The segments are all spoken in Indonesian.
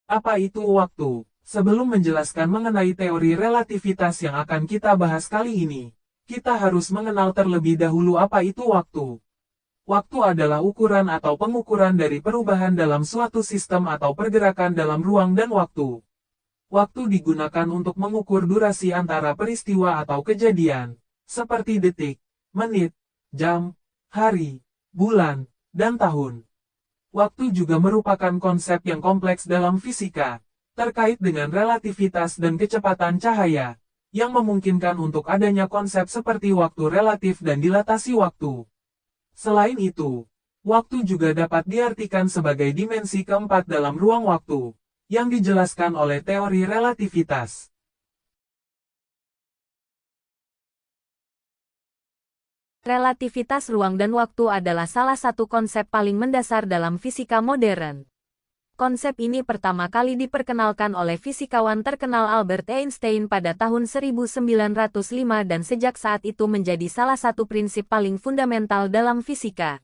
Apa itu waktu? Sebelum menjelaskan mengenai teori relativitas yang akan kita bahas kali ini, kita harus mengenal terlebih dahulu apa itu waktu. Waktu adalah ukuran atau pengukuran dari perubahan dalam suatu sistem atau pergerakan dalam ruang dan waktu. Waktu digunakan untuk mengukur durasi antara peristiwa atau kejadian, seperti detik, menit, jam, hari, bulan, dan tahun. Waktu juga merupakan konsep yang kompleks dalam fisika, terkait dengan relativitas dan kecepatan cahaya, yang memungkinkan untuk adanya konsep seperti waktu relatif dan dilatasi waktu. Selain itu, waktu juga dapat diartikan sebagai dimensi keempat dalam ruang waktu, yang dijelaskan oleh teori relativitas. Relativitas ruang dan waktu adalah salah satu konsep paling mendasar dalam fisika modern. Konsep ini pertama kali diperkenalkan oleh fisikawan terkenal Albert Einstein pada tahun 1905 dan sejak saat itu menjadi salah satu prinsip paling fundamental dalam fisika.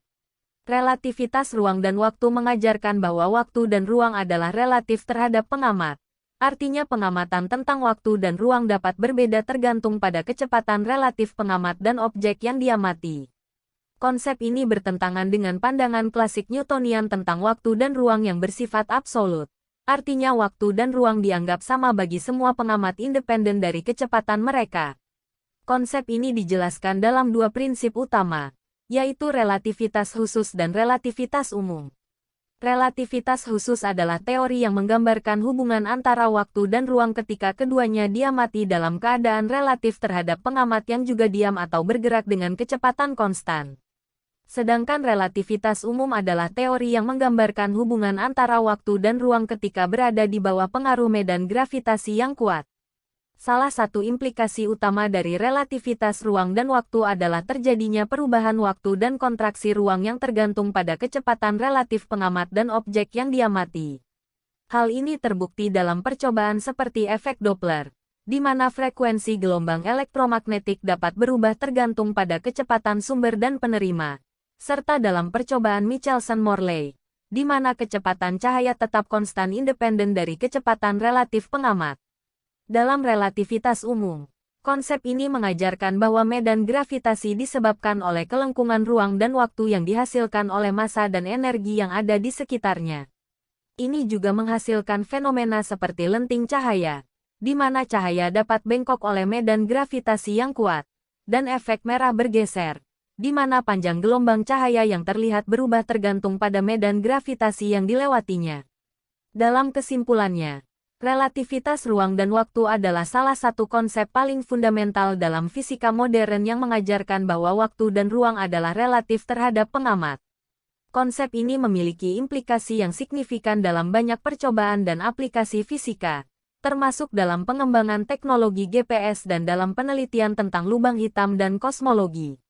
Relativitas ruang dan waktu mengajarkan bahwa waktu dan ruang adalah relatif terhadap pengamat. Artinya pengamatan tentang waktu dan ruang dapat berbeda tergantung pada kecepatan relatif pengamat dan objek yang diamati. Konsep ini bertentangan dengan pandangan klasik Newtonian tentang waktu dan ruang yang bersifat absolut. Artinya waktu dan ruang dianggap sama bagi semua pengamat independen dari kecepatan mereka. Konsep ini dijelaskan dalam dua prinsip utama, yaitu relativitas khusus dan relativitas umum. Relativitas khusus adalah teori yang menggambarkan hubungan antara waktu dan ruang ketika keduanya diamati dalam keadaan relatif terhadap pengamat yang juga diam atau bergerak dengan kecepatan konstan. Sedangkan relativitas umum adalah teori yang menggambarkan hubungan antara waktu dan ruang ketika berada di bawah pengaruh medan gravitasi yang kuat. Salah satu implikasi utama dari relativitas ruang dan waktu adalah terjadinya perubahan waktu dan kontraksi ruang yang tergantung pada kecepatan relatif pengamat dan objek yang diamati. Hal ini terbukti dalam percobaan seperti efek Doppler, di mana frekuensi gelombang elektromagnetik dapat berubah tergantung pada kecepatan sumber dan penerima, serta dalam percobaan Michelson-Morley, di mana kecepatan cahaya tetap konstan independen dari kecepatan relatif pengamat. Dalam relativitas umum, konsep ini mengajarkan bahwa medan gravitasi disebabkan oleh kelengkungan ruang dan waktu yang dihasilkan oleh massa dan energi yang ada di sekitarnya. Ini juga menghasilkan fenomena seperti lenting cahaya, di mana cahaya dapat bengkok oleh medan gravitasi yang kuat, dan efek merah bergeser, di mana panjang gelombang cahaya yang terlihat berubah tergantung pada medan gravitasi yang dilewatinya. Dalam kesimpulannya, relativitas ruang dan waktu adalah salah satu konsep paling fundamental dalam fisika modern yang mengajarkan bahwa waktu dan ruang adalah relatif terhadap pengamat. Konsep ini memiliki implikasi yang signifikan dalam banyak percobaan dan aplikasi fisika, termasuk dalam pengembangan teknologi GPS dan dalam penelitian tentang lubang hitam dan kosmologi.